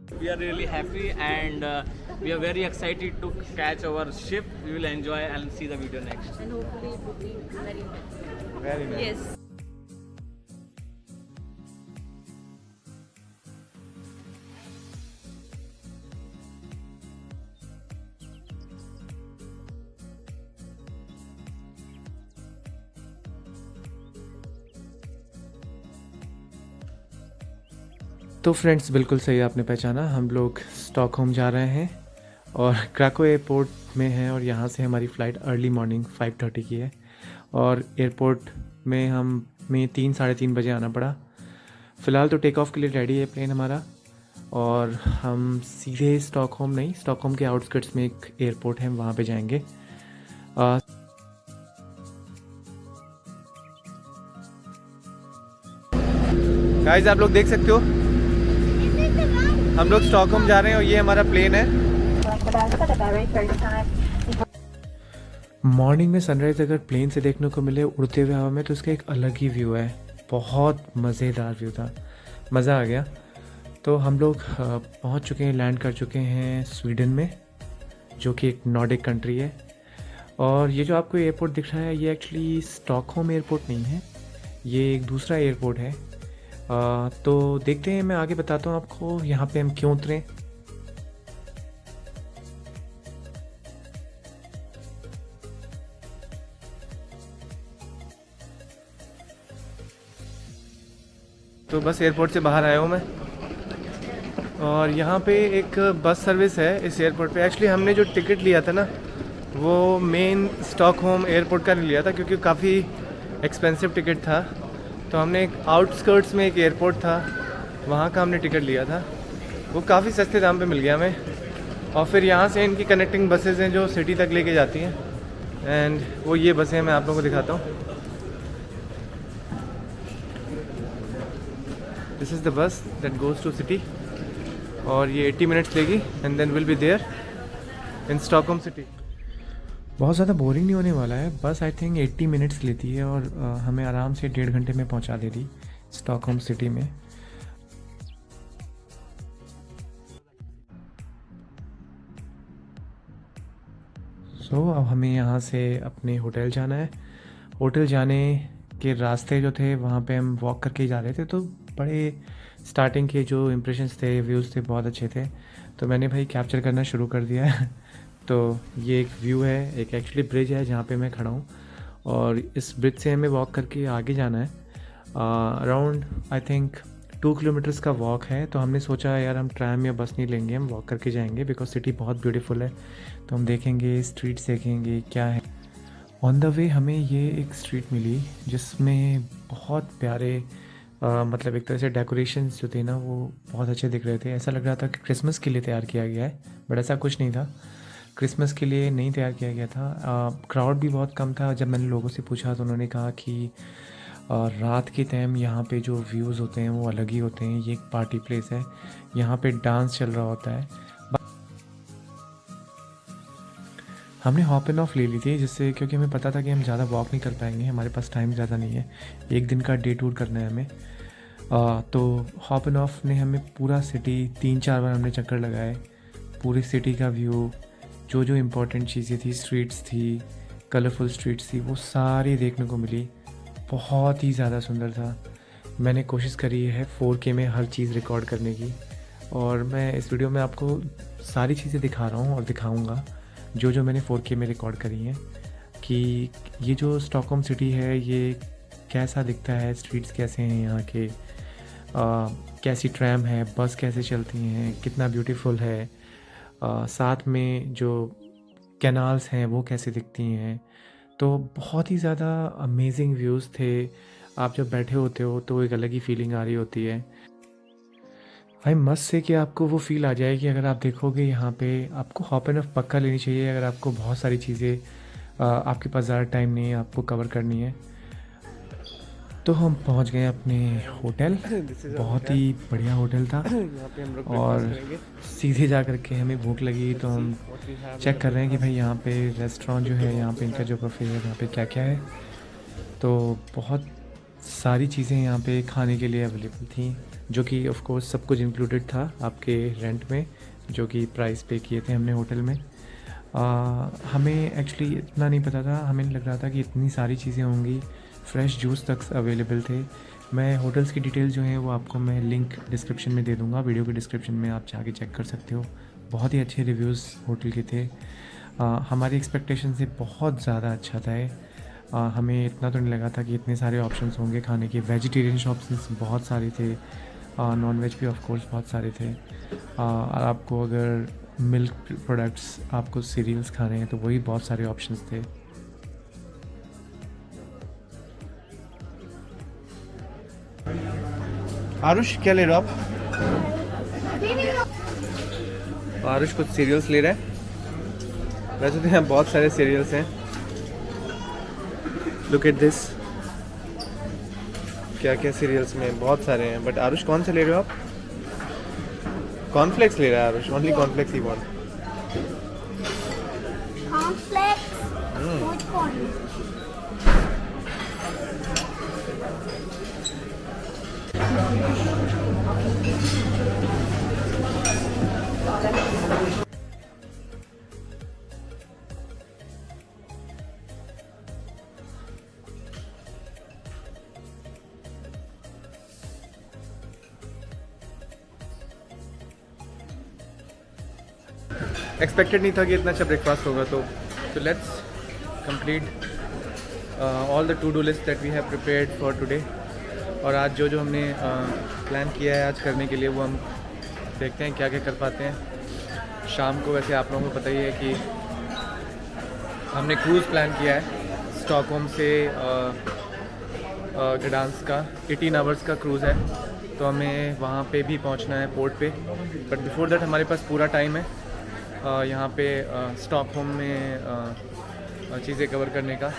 We are really happy and we are very excited to catch our ship. We will enjoy and see the video next. And hopefully it would be very nice. Very nice. Yes. तो friends, बिल्कुल सही आपने पहचाना, हम लोग Stockholm जा रहे हैं और क्राको एयरपोर्ट में हैं और यहाँ से हमारी फ़्लाइट अर्ली मॉर्निंग 5:30 की है और एयरपोर्ट में हमें 3-3:30 बजे आना पड़ा। फ़िलहाल तो टेक ऑफ के लिए रेडी है प्लेन हमारा और हम सीधे स्टॉकहोम नहीं, स्टॉकहोम के आउटस्कर्ट्स में एक एयरपोर्ट है, वहाँ पे जाएंगे। गाइस, आप लोग देख सकते हो हम लोग स्टॉकहोम जा रहे हैं और ये हमारा प्लेन है। मॉर्निंग में सनराइज़ अगर प्लेन से देखने को मिले उड़ते हुए हवा में तो उसका एक अलग ही व्यू है, बहुत मज़ेदार व्यू था, मज़ा आ गया। तो हम लोग पहुंच चुके हैं, लैंड कर चुके हैं स्वीडन में, जो कि एक नॉर्डिक कंट्री है। और ये जो आपको एयरपोर्ट दिख रहा है ये एक्चुअली स्टॉकहोम एयरपोर्ट नहीं है, ये एक दूसरा एयरपोर्ट है। तो देखते हैं, मैं आगे बताता हूँ आपको यहाँ पे हम क्यों उतरे। तो बस एयरपोर्ट से बाहर आया हूँ मैं और यहाँ पे एक बस सर्विस है इस एयरपोर्ट पे। एक्चुअली हमने जो टिकट लिया था ना वो मेन स्टॉकहोम एयरपोर्ट का नहीं लिया था क्योंकि काफ़ी एक्सपेंसिव टिकट था। तो हमने एक आउटस्कर्ट्स में एक एयरपोर्ट था वहाँ का हमने टिकट लिया था, वो काफ़ी सस्ते दाम पे मिल गया हमें। और फिर यहाँ से इनकी कनेक्टिंग बसेज़ हैं जो सिटी तक लेके जाती हैं एंड वो ये बसें मैं आप लोगों को दिखाता हूँ। This is the bus that goes to city और ये 80 मिनट्स लेगी and then will be there in Stockholm city. बहुत ज़्यादा बोरिंग नहीं होने वाला है, बस आई थिंक 80 मिनट्स लेती है और हमें आराम से 1.5 घंटे में पहुंचा देती स्टॉकहोम सिटी में। अब हमें यहाँ से अपने होटल जाना है। होटल जाने के रास्ते जो थे वहाँ पे हम वॉक करके ही जा रहे थे, तो बड़े स्टार्टिंग के जो इम्प्रेशंस थे, व्यूज़ थे, बहुत अच्छे थे। तो मैंने भाई कैप्चर करना शुरू कर दिया है। तो ये एक व्यू है, एक एक्चुअली ब्रिज है जहाँ पे मैं खड़ा हूँ और इस ब्रिज से हमें वॉक करके आगे जाना है। अराउंड आई थिंक 2 किलोमीटर्स का वॉक है। तो हमने सोचा यार हम ट्रैम या बस नहीं लेंगे, हम वॉक करके जाएंगे बिकॉज सिटी बहुत ब्यूटीफुल है। तो हम देखेंगे, स्ट्रीट्स देखेंगे क्या है। ऑन द वे हमें ये एक स्ट्रीट मिली जिसमें बहुत प्यारे मतलब एक तरह से डेकोरेशंस जो थे ना वो बहुत अच्छे दिख रहे थे। ऐसा लग रहा था कि क्रिसमस के लिए तैयार किया गया है, बट ऐसा कुछ नहीं था, क्रिसमस के लिए नहीं तैयार किया गया था। क्राउड भी बहुत कम था। जब मैंने लोगों से पूछा तो उन्होंने कहा कि रात के टाइम यहाँ पे जो व्यूज़ होते हैं वो अलग ही होते हैं, ये एक पार्टी प्लेस है, यहाँ पे डांस चल रहा होता है। हमने हॉप एंड ऑफ ले ली थी जिससे, क्योंकि हमें पता था कि हम ज़्यादा वॉक नहीं कर पाएंगे, हमारे पास टाइम ज़्यादा नहीं है, एक दिन का डे टूर करना है हमें। तो हॉप एंड ऑफ ने हमें पूरा सिटी 3-4 बार हमने चक्कर लगाए, पूरी सिटी का व्यू, जो जो इम्पोर्टेंट चीज़ें थी, स्ट्रीट्स थी, कलरफुल स्ट्रीट्स थी, वो सारी देखने को मिली। बहुत ही ज़्यादा सुंदर था। मैंने कोशिश करी है 4K में हर चीज़ रिकॉर्ड करने की और मैं इस वीडियो में आपको सारी चीज़ें दिखा रहा हूँ और दिखाऊंगा जो जो मैंने 4K में रिकॉर्ड करी हैं, कि ये जो स्टॉकहोम सिटी है ये कैसा दिखता है, स्ट्रीट्स कैसे हैं यहाँ के, कैसी ट्रैम है, बस कैसे चलती हैं, कितना ब्यूटीफुल है, साथ में जो कैनाल्स हैं वो कैसे दिखती हैं। तो बहुत ही ज़्यादा अमेजिंग व्यूज़ थे। आप जब बैठे होते हो तो एक अलग ही फीलिंग आ रही होती है। आई मस्ट से कि आपको वो फील आ जाए कि अगर आप देखोगे यहाँ पे, आपको हॉप एंड ऑफ पक्का लेनी चाहिए अगर आपको बहुत सारी चीज़ें, आपके पास ज़्यादा टाइम नहीं है, आपको कवर करनी है। तो हम पहुँच गए अपने होटल, बहुत ही बढ़िया होटल था और सीधे जा कर के हमें भूख लगी तो हम चेक कर रहे हैं कि भाई यहाँ पे रेस्टोरेंट जो है, यहाँ पे इनका जो बुफे है वहाँ पे क्या क्या है। तो बहुत सारी चीज़ें यहाँ पे खाने के लिए अवेलेबल थी, जो कि ऑफ कोर्स सब कुछ इंक्लूडेड था आपके रेंट में, जो कि प्राइस पे किए थे हमने होटल में। हमें एक्चुअली इतना नहीं पता था, हमें लग रहा था कि इतनी सारी चीज़ें होंगी। फ्रेश जूस तक अवेलेबल थे। मैं होटल्स की डिटेल्स जो हैं वो आपको मैं लिंक डिस्क्रिप्शन में दे दूँगा, वीडियो के डिस्क्रिप्शन में आप जाके चेक कर सकते हो। बहुत ही अच्छे रिव्यूज़ होटल के थे। हमारी एक्सपेक्टेशन से बहुत ज़्यादा अच्छा था ये। हमें इतना तो नहीं लगा था कि इतने सारे ऑप्शंस होंगे खाने के। वेजिटेरियन ऑप्शंस बहुत सारे थे, नॉन वेज भी ऑफ कोर्स बहुत सारे थे। आपको अगर मिल्क प्रोडक्ट्स, आपको सीरियल्स खाने हैं तो वही बहुत सारे ऑप्शंस थे। आरुष क्या ले रहे हो आप? आरुष कुछ सीरियल्स ले रहा है। वैसे तो यहाँ बहुत सारे सीरियल्स हैं। लुक एट दिस, क्या क्या सीरियल्स में बहुत सारे हैं। बट आरुष कौन से ले रहे हो आप? कॉर्नफ्लेक्स ले रहा है आरुष। ओनली कॉर्नफ्लेक्स ही want. Cornflakes with corn. Expected नहीं था कि इतना अच्छा ब्रेकफास्ट होगा। तो let's complete all the to do list that we have prepared for today. और आज जो हमने प्लान किया है आज करने के लिए, वो हम देखते हैं क्या क्या कर पाते हैं। शाम को वैसे आप लोगों को पता ही है कि हमने क्रूज़ प्लान किया है स्टॉकहोम से गडांस्क का। 18 आवर्स का क्रूज़ है, तो हमें वहाँ पे भी पहुँचना है पोर्ट पे। बट बिफोर दैट हमारे पास पूरा टाइम है यहाँ पे स्टॉकहोम में चीज़ें कवर करने का।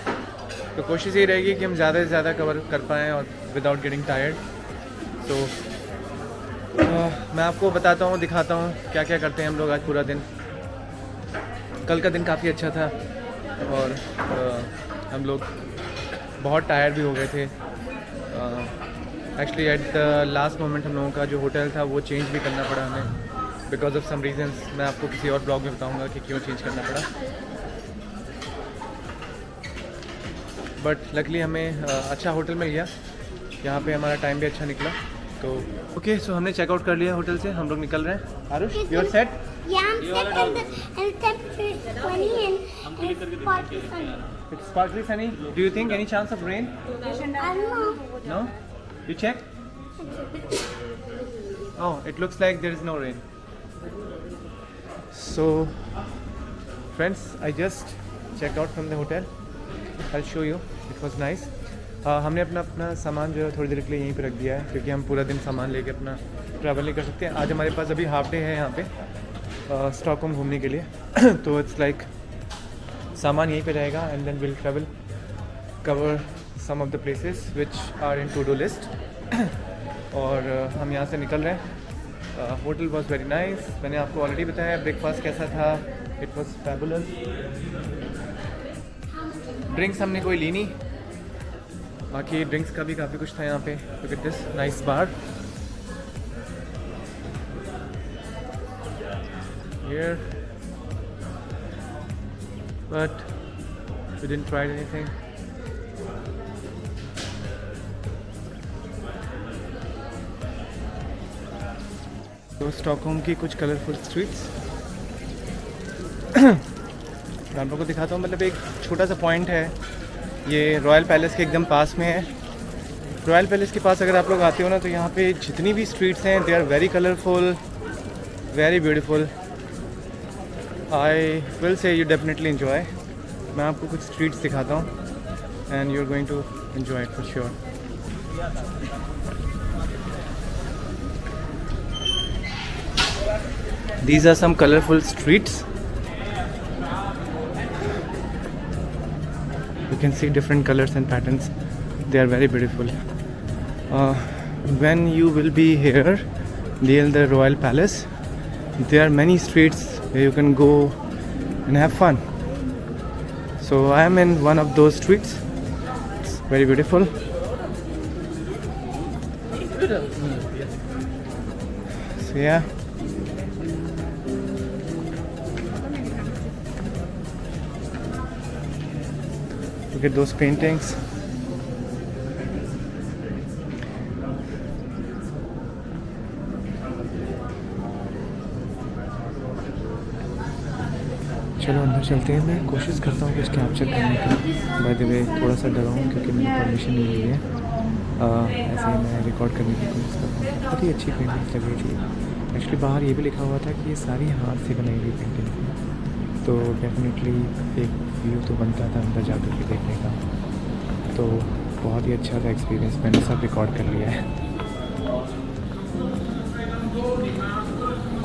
तो कोशिश ये रहेगी कि हम ज़्यादा से ज़्यादा कवर कर पाएँ और विदाउट गेटिंग टायर्ड। तो मैं आपको बताता हूँ, दिखाता हूँ क्या क्या करते हैं हम लोग आज पूरा दिन। कल का दिन काफ़ी अच्छा था और हम लोग बहुत टायर्ड भी हो गए थे। Actually at the last moment हम लोगों का जो होटल था वो चेंज भी करना पड़ा हमें, बिकॉज ऑफ सम रीजंस। मैं आपको किसी और ब्लॉग में बताऊंगा कि क्यों चेंज करना पड़ा। बट लकली हमें अच्छा होटल मिल गया, यहाँ पे हमारा टाइम भी अच्छा निकला। तो ओके, सो हमने चेकआउट कर लिया होटल से, हम लोग निकल रहे हैं। Aarush, you are set? Yeah, I'm set and the temperature is 20 and it's partly sunny. It's partly sunny. Do you think any chance of rain? I don't know. No? You check? Oh, it looks like there is no rain. So, friends, I just checked out from the hotel. I'll show you. It was nice. हमने अपना सामान जो है थोड़ी देर के लिए यहीं पे रख दिया है, क्योंकि हम पूरा दिन सामान लेके अपना ट्रैवल नहीं कर सकते। आज हमारे पास अभी हाफ डे है यहाँ पे स्टॉकहोम घूमने के लिए। तो इट्स लाइक सामान यहीं पे रहेगा and then will travel cover some of the places which are in to do list. और हम यहाँ से निकल रहे हैं। Hotel was very nice. मैंने आपको ऑलरेडी बताया ब्रेकफास्ट कैसा था। It was fabulous. ड्रिंक्स हमने कोई ली नहीं, बाकी ड्रिंक्स का भी काफ़ी कुछ था यहाँ पे। Look at this nice bar here, but we didn't try anything. तो स्टॉकहोम की कुछ कलरफुल स्ट्रीट्स मैं आप लोगों को दिखाता हूँ। मतलब एक छोटा सा पॉइंट है, ये रॉयल पैलेस के एकदम पास में है। रॉयल पैलेस के पास अगर आप लोग आते हो ना, तो यहाँ पे जितनी भी स्ट्रीट्स हैं they are very colourful, very beautiful. I will say you definitely enjoy. मैं आपको कुछ स्ट्रीट्स दिखाता हूँ and you are going to enjoy it for sure. These are some colorful streets. You can see different colors and patterns. They are very beautiful. When you will be here near the Royal Palace, there are many streets where you can go and have fun. So I am in one of those streets. It's very beautiful. So yeah. Look at those paintings. चलो अंदर चलते हैं। मैं कोशिश करता हूँ कुछ capture करने की। बाय द वे थोड़ा सा डरा हूँ क्योंकि मैंने परमिशन नहीं ली है। ऐसे ही मैं रिकॉर्ड करने की कोशिश करता हूँ। बहुत ही अच्छी पेंटिंग्स लग रही थी। एक्चुअली बाहर ये भी लिखा हुआ था कि ये सारी हाथ से बनाई हुई पेंटिंग्स हैं, तो डेफिनेटली एक व्यू तो बनता था अंदर जाकर के देखने का। तो बहुत ही अच्छा था एक्सपीरियंस। मैंने सब रिकॉर्ड कर लिया है।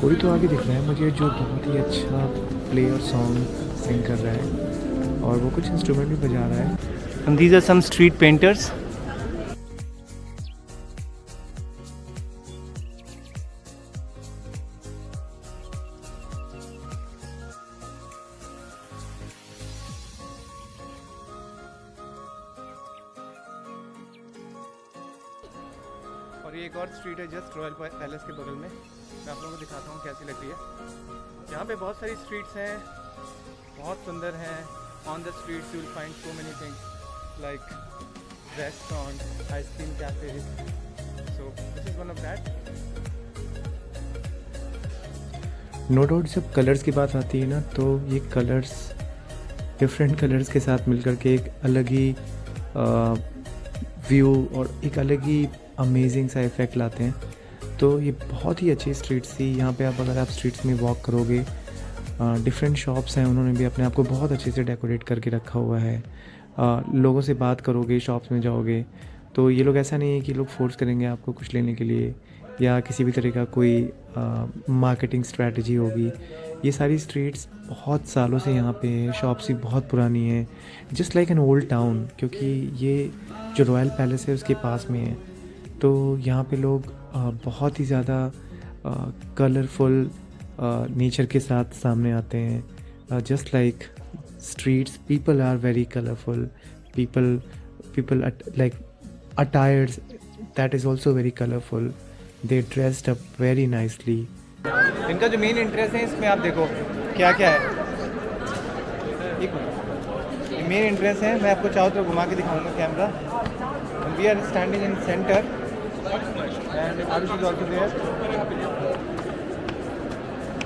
कोई तो आगे दिख रहा है मुझे जो बहुत ही अच्छा प्ले और सॉन्ग सिंग कर रहा है, और वो कुछ इंस्ट्रूमेंट भी बजा रहा है। And these are some street painters. और ये एक और स्ट्रीट है जस्ट रॉयल पैलेस के बगल में। मैं आप लोगों को दिखाता हूँ कैसी लग रही है। यहाँ पे बहुत सारी स्ट्रीट्स हैं, बहुत सुंदर हैं। On the streets you will find so many things like restaurant, ice cream cafes. So this is one of that. No doubt जब कलर्स की बात आती है ना, तो ये कलर्स डिफरेंट कलर्स के साथ मिलकर के एक अलग ही व्यू और एक अलग ही अमेजिंग सा इफ़ेक्ट लाते हैं। तो ये बहुत ही अच्छी स्ट्रीट्स थी। यहाँ पे आप अगर आप स्ट्रीट्स में वॉक करोगे, डिफरेंट शॉप्स हैं, उन्होंने भी अपने आप को बहुत अच्छे से डेकोरेट करके रखा हुआ है। लोगों से बात करोगे, शॉप्स में जाओगे, तो ये लोग ऐसा नहीं है कि लोग फोर्स करेंगे आपको कुछ लेने के लिए या किसी भी तरह का कोई मार्केटिंग स्ट्रैटेजी होगी। ये सारी स्ट्रीट्स बहुत सालों से यहाँ पे है, शॉप्स भी बहुत पुरानी है, just like an old town. क्योंकि ये जो रॉयल पैलेस है उसके पास में है, तो यहाँ पे लोग बहुत ही ज़्यादा कलरफुल नेचर के साथ सामने आते हैं। Just like streets, people are very colorful. People like attires that is also very colorful. They dressed up very nicely. इनका जो मेन इंटरेस्ट है इसमें आप देखो क्या क्या है। एक मिनट, ये मेन इंटरेस्ट है। मैं आपको चाहो तो घुमा के दिखाऊंगा camera. We are standing in centre and Aarush is also there.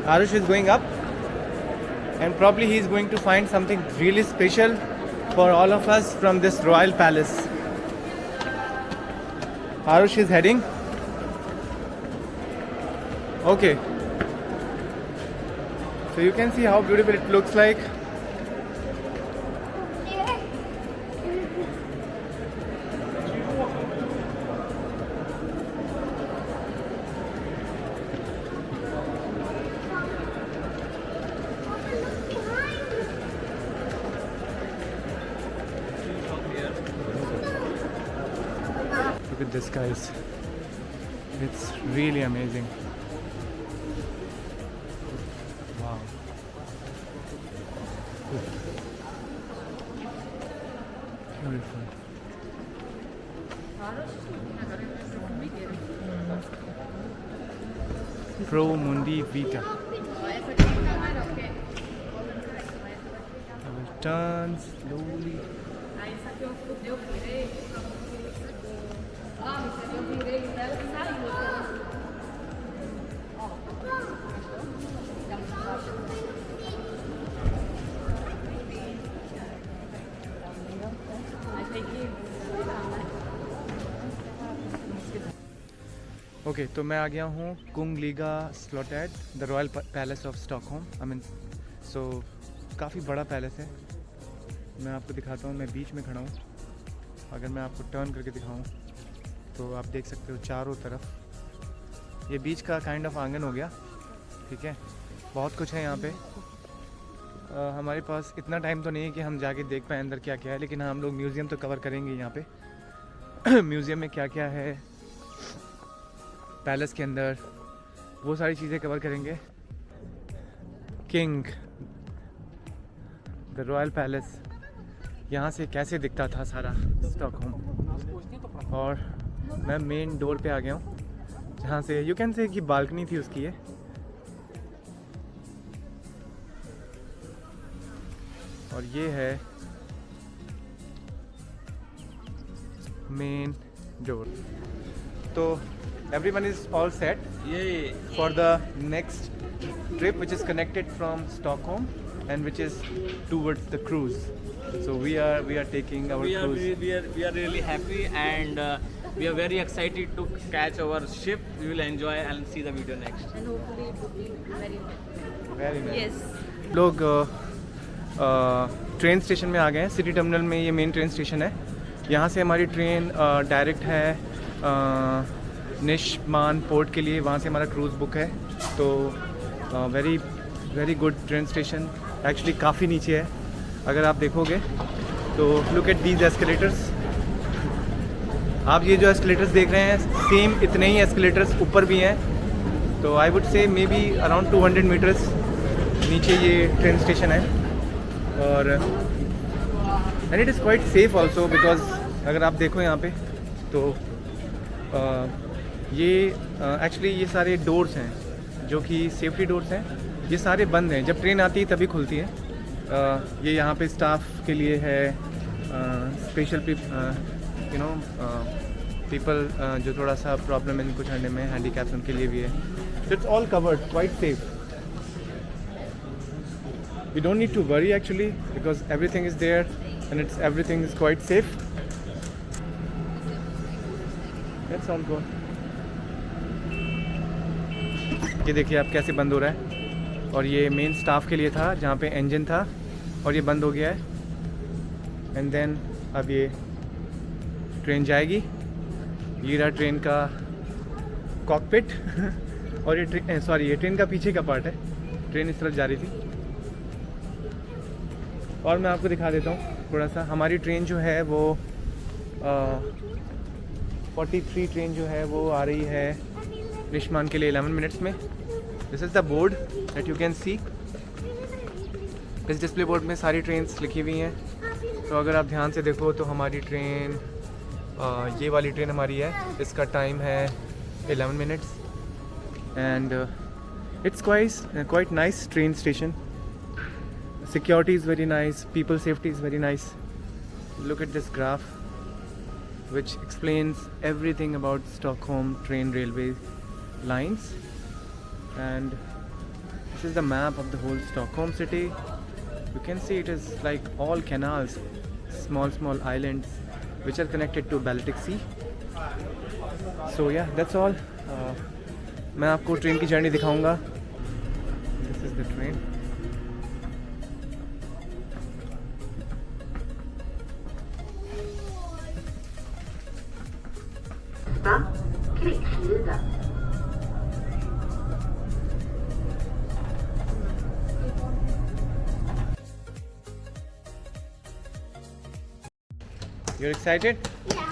Aarush is going up and probably he is going to find something really special for all of us from this royal palace. Arush is heading. Okay. So you can see how beautiful it looks like. Look at this, guys. It's really amazing. Wow. Beautiful. Pro Mundi Vita. I will turn slowly. Okay तो मैं आ गया हूँ Kungliga Slottet, the royal palace of Stockholm. I mean so काफ़ी बड़ा palace है। मैं आपको दिखाता हूँ। मैं बीच में खड़ा हूँ। अगर मैं आपको टर्न करके दिखाऊँ तो आप देख सकते हो चारों तरफ ये बीच का काइंड ऑफ आंगन हो गया। ठीक है, बहुत कुछ है यहाँ पे। हमारे पास इतना टाइम तो नहीं है कि हम जाके देख पाएँ अंदर क्या क्या है, लेकिन हम लोग म्यूज़ियम तो कवर करेंगे यहाँ पे। म्यूज़ियम में क्या क्या है पैलेस के अंदर, वो सारी चीज़ें कवर करेंगे। किंग, द रॉयल पैलेस, यहाँ से कैसे दिखता था सारा स्टॉकहोम, और मैं मेन डोर पे आ गया हूँ, जहाँ से यू कैन से कि बालकनी थी उसकी है। और ये है मेन डोर। तो everyone is all set Yay! for the next trip, which is connected from Stockholm and which is towards the cruise. So we are taking our cruise. We are really happy, and we are very excited to catch our ship. We will enjoy and see the video next. And hopefully it will be very Very nice. yes. लोग train station में आ गए हैं। City terminal में ये main train station है। यहाँ से हमारी ट्रेन डायरेक्ट है निशमान पोर्ट के लिए, वहाँ से हमारा क्रूज़ बुक है। तो very good train station, actually काफ़ी नीचे है अगर आप देखोगे तो। Look at these escalators. आप ये जो एस्केलेटर्स देख रहे हैं, सेम इतने ही एस्केलेटर्स ऊपर भी हैं। तो I would say may be around 200 metres नीचे ये ट्रेन स्टेशन है। और and it is quite safe also, because अगर आप देखो यहाँ पे तो ये एक्चुअली ये सारे डोर्स हैं जो कि सेफ्टी डोर्स हैं, ये सारे बंद हैं। जब ट्रेन आती है तभी खुलती है। ये यहाँ पे स्टाफ के लिए है, स्पेशल यू नो पीपल जो थोड़ा सा प्रॉब्लम है इनको चढ़ने में, हैंडीकैप्स उनके लिए भी है। So it's all covered, quite safe. You don't need to worry actually, because everything is there and everything is quite safe. That's all good. ये देखिए आप कैसे बंद हो रहा है, और ये मेन स्टाफ के लिए था जहाँ पे इंजन था, और ये बंद हो गया है। एंड देन अब ये ट्रेन जाएगी। ये रहा ट्रेन का कॉकपिट और ये ट्रेन का पीछे का पार्ट है। ट्रेन इस तरफ जा रही थी। और मैं आपको दिखा देता हूँ थोड़ा सा। हमारी ट्रेन जो है वो 43 ट्रेन जो है वो आ रही है निशमान के लिए 11 मिनट्स में। This is the board that you can see. इस डिस्प्ले बोर्ड में सारी ट्रेन्स लिखी हुई हैं। तो अगर आप ध्यान से देखो तो हमारी ट्रेन ये वाली ट्रेन हमारी है, इसका टाइम है 11 minutes. And it's quite nice train station. Security is very nice, people safety is very nice. Look at this graph which explains everything about Stockholm train railway lines, and this is the map of the whole Stockholm city. You can see it is like all canals, small islands which are connected to Baltic Sea. So yeah, that's all. मैं आपको train की journey दिखाऊंगा। This is the train. You're excited? Yeah.